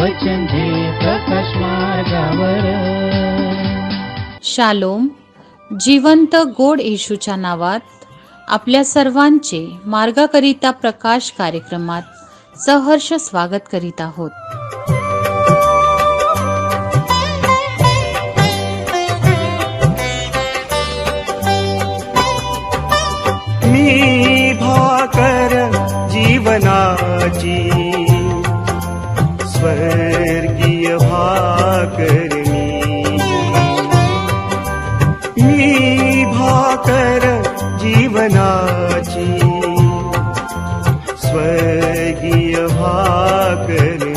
वचन दे प्रकाश मार्गावर. शालोम. जिवंत गोड येशूच्या नावात आपल्या सर्वांचे मार्गाकरिता प्रकाश कार्यक्रमात सहर्ष स्वागत करीत आहोत. मी भाकर जीवनाची, स्वर्गीय भाकर मी भाकर जीवनाची, स्वर्गीय भाकर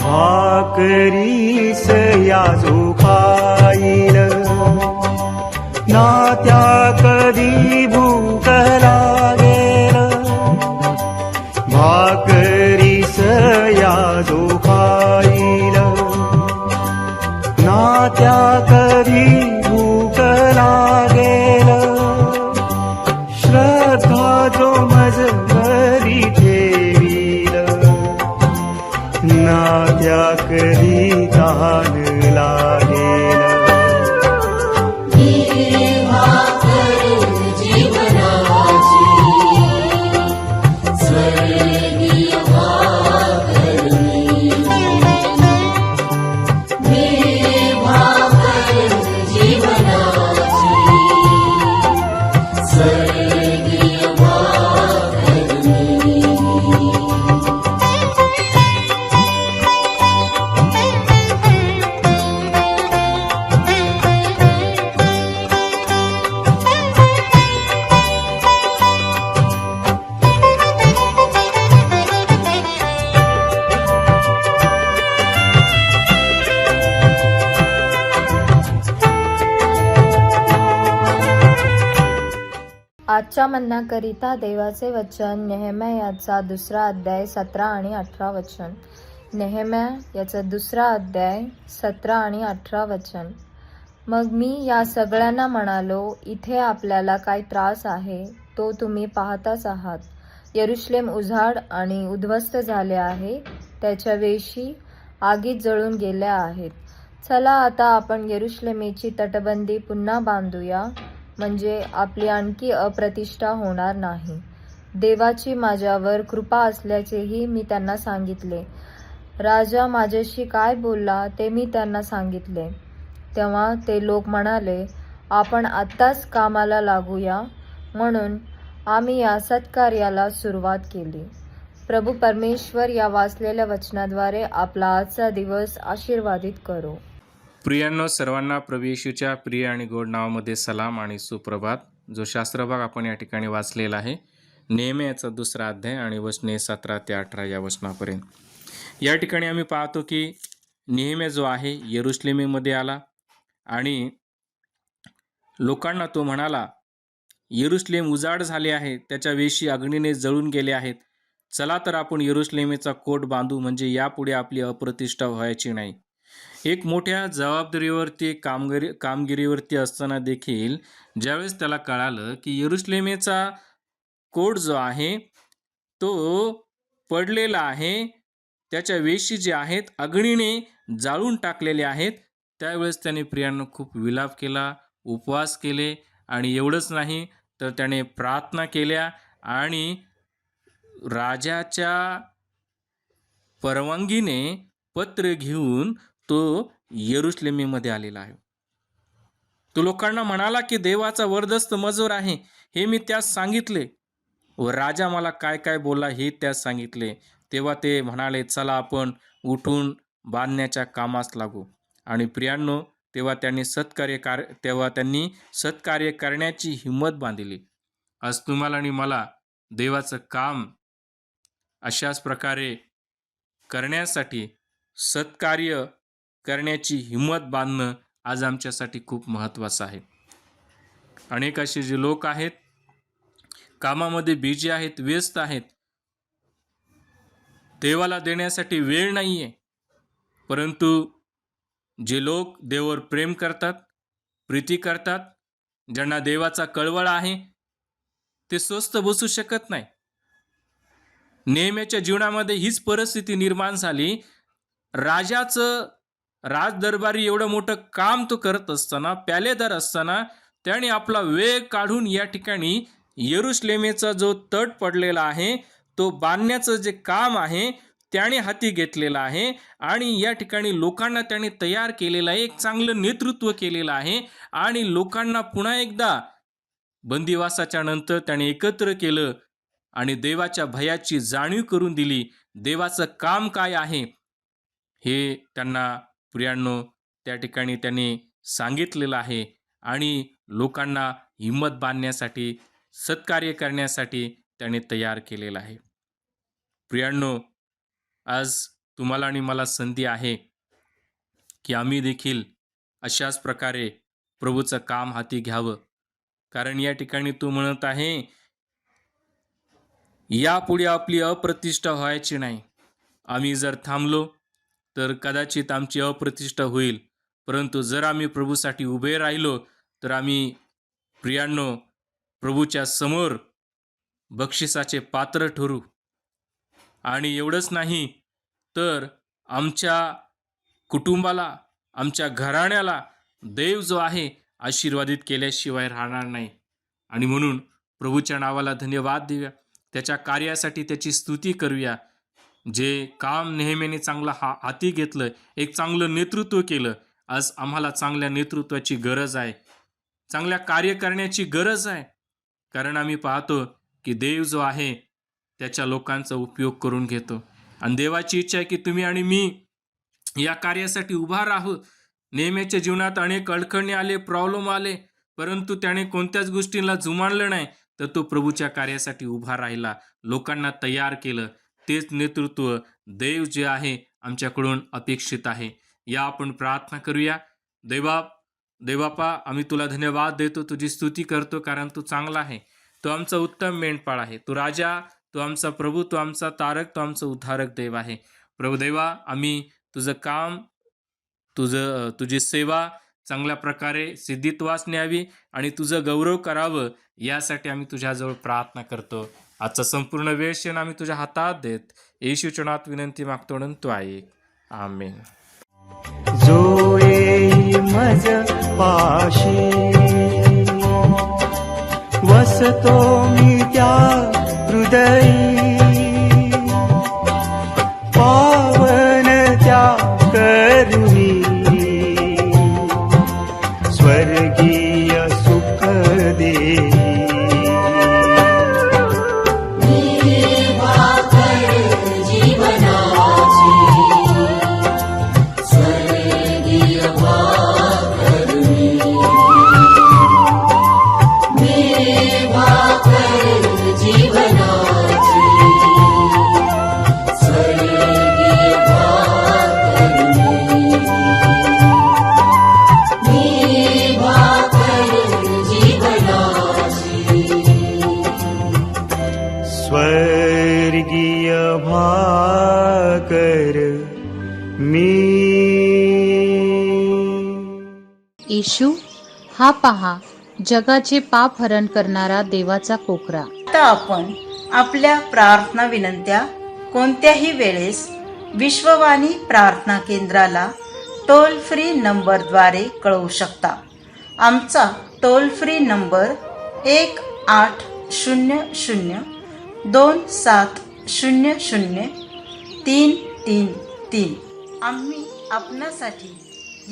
भाकरीस याजो खाईल, ना त्या कधी भूक लागेल. भाकरीस याजो खाईल, ना त्या कधी भूक लागेल. श्रद्धा जो मज घरी ठेवील, ना त्या कधी तान लागेल. आजच्या मन्नाकरिता देवाचे वचन नेहेम्याचा 2 अध्याय 17 आणि 18 वचन. नेहेम्या याचा 2 अध्याय 17 आणि 18 वचन. मग मी या सगळ्यांना म्हणालो, इथे आपल्याला काय त्रास आहे तो तुम्ही पाहताच आहात. यरुशलेम उजाड आणि उद्ध्वस्त झाले आहे, त्याच्या वेशी आगीत जळून गेल्या आहेत. चला आता आपण यरुशलेमेची तटबंदी पुन्हा बांधूया, म्हणजे आपली आणखी अप्रतिष्ठा होणार नाही. देवाची माझ्यावर कृपा असल्याचेही मी त्यांना सांगितले. राजा माझ्याशी काय बोलला ते मी त्यांना सांगितले. तेव्हा ते लोक म्हणाले, आपण आत्ताच कामाला लागूया. म्हणून आम्ही या सत्कार्याला सुरुवात केली. प्रभू परमेश्वर या वाचलेल्या वचनाद्वारे आपला आजचा दिवस आशीर्वादित करो. प्रियांनो, सर्वांना प्रभू येशूच्या प्रिय आणि गोड नावामध्ये सलाम आणि सुप्रभात. जो शास्त्रभाग आपण या ठिकाणी वाचलेला आहे, नेहेम्याचा 2 अध्याय आणि वचने 17 ते 18 या वचनापर्यंत. या ठिकाणी आम्ही पाहतो की नेहेम्या जो आहे यरुशलेमेमध्ये आला आणि लोकांना तो म्हणाला, यरुशलेम उजाड झाले आहे, त्याच्या वेशी अग्नीने जळून गेले आहेत. चला तर आपण यरुशलेमेचा कोट बांधू, म्हणजे यापुढे आपली अप्रतिष्ठा व्हायची नाही. एक मोठ्या जबाबदारीवरती कामगिरीवरती असताना देखील ज्यावेळेस त्याला कळालं की यरुशलेमेचा कोट जो आहे तो पडलेला आहे, त्याच्या वेशी जे आहेत अग्नीने जाळून टाकलेले आहेत, त्यावेळेस त्याने प्रियांनो खूप विलाप केला, उपवास केले आणि एवढंच नाही तर त्याने प्रार्थना केल्या आणि राजाच्या परवानगीने पत्र घेऊन तो यरुशलेमेमध्ये आलेला आहे. तो लोकांना म्हणाला की देवाचा वरदस्त मजूर आहे, हे मी त्यास सांगितले व राजा मला काय काय बोलला हे त्यास सांगितले. तेव्हा ते म्हणाले, चला आपण उठून बांधण्याच्या कामास लागू. आणि प्रियांनो, तेव्हा त्यांनी सत्कार्य करण्याची हिंमत बांधली. आज तुम्हाला आणि मला देवाचं काम अशाच प्रकारे करण्यासाठी, सत्कार्य करण्याची हिंमत बांधणं आज आमच्यासाठी खूप महत्त्वाचं आहे. अनेक असे जे लोक आहेत, कामामध्ये बिझी आहेत, व्यस्त आहेत, देवाला देण्यासाठी वेळ नाही आहे. परंतु जे लोक देवावर प्रेम करतात, प्रीती करतात, ज्यांना देवाचा कळवळा आहे, ते स्वस्थ बसू शकत नाही. नेहमीच्या जीवनामध्ये हीच परिस्थिती निर्माण झाली. राजाचं राजदरबारी एवढं मोठं काम तो करत असताना, प्यालेदार असताना, त्याने आपला वेळ काढून या ठिकाणी यरुशलेमेचा जो तट पडलेला आहे तो बांधण्याचं जे काम आहे त्याने हाती घेतलेलं आहे आणि या ठिकाणी लोकांना त्याने तयार केलेलं आहे, एक चांगलं नेतृत्व केलेलं आहे आणि लोकांना पुन्हा एकदा बंदिवासाच्या नंतर त्याने एकत्र केलं आणि देवाच्या भयाची जाणीव करून दिली. देवाचं काम काय आहे हे त्यांना प्रियांनो त्या ठिकाणी त्यांनी सांगितलेलं आहे आणि लोकांना हिंमत बांधण्यासाठी, सत्कार्य करण्यासाठी त्याने तयार केलेलं आहे. प्रियांनो, आज तुम्हाला आणि मला संधी आहे की आम्ही देखील अशाच प्रकारे प्रभूचं काम हाती घ्यावं. कारण या ठिकाणी तो म्हणत आहे, यापुढे आपली अप्रतिष्ठा व्हायची नाही. आम्ही जर थांबलो तर कदाचित आमची अप्रतिष्ठा होईल, परंतु जर आम्ही प्रभूसाठी उभे राहिलो तर आम्ही प्रियांनो प्रभूच्या समोर बक्षिसाचे पात्र ठरू. आणि एवढंच नाही तर आमच्या कुटुंबाला, आमच्या घराण्याला देव जो आहे आशीर्वादित केल्याशिवाय राहणार नाही. आणि म्हणून प्रभूच्या नावाला धन्यवाद देऊया, त्याच्या कार्यासाठी त्याची स्तुती करूया. जे काम नेहमीने चांगलं हाती घेतलं, एक चांगलं नेतृत्व केलं. आज आम्हाला चांगल्या नेतृत्वाची गरज आहे, चांगल्या कार्य करण्याची गरज आहे. कारण आम्ही पाहतो की देव जो आहे त्याच्या लोकांचा उपयोग करून घेतो आणि देवाची इच्छा आहे की तुम्ही आणि मी या कार्यासाठी उभा राहू. नेहमीच्या जीवनात अनेक अडचणी आले, प्रॉब्लेम आले, परंतु त्याने कोणत्याच गोष्टींना जुमानलं नाही, तर तो प्रभूच्या कार्यासाठी उभा राहिला, लोकांना तयार केलं. तेच नेतृत्व देव जे आहे आमच्याकडून अपेक्षित आहे. या आपण प्रार्थना करूया. देवापा, आम्ही तुला धन्यवाद देतो, तुझी स्तुती करतो, कारण तू चांगला आहे, तो आमचा उत्तम मेंढपाळ आहे, तू राजा, तो आमचा प्रभू, तो आमचा तारक, तो आमचा उद्धारक देव आहे. प्रभू देवा, आम्ही तुझं काम, तुझी सेवा चांगल्या प्रकारे सिद्धित्वास न्यावी आणि तुझं गौरव करावं, यासाठी आम्ही तुझ्याजवळ प्रार्थना करतो. आजचा संपूर्ण वेळ क्षण आम्ही तुझ्या हातात देत येशूच्या नावात विनंती मागतो आणि तू ऐक. आमेन. जो येई मज पाशी वसतो मी त्या हृदयी, पावन त्या करुणी स्वर्गीय सुख देई. स्वर्गीय भाकर मी. येशू, हा पहा जगाचे पाप हरण करणारा देवाचा कोकरा. आता आपण आपल्या प्रार्थना विनंत्या कोणत्याही वेळेस विश्ववाणी प्रार्थना केंद्राला टोल फ्री नंबरद्वारे कळवू शकता. आमचा टोल फ्री नंबर 1-800-2700-333. आम्ही आपणासाठी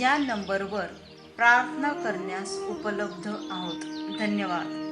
या नंबरवर प्रार्थना करण्यास उपलब्ध आहोत. धन्यवाद.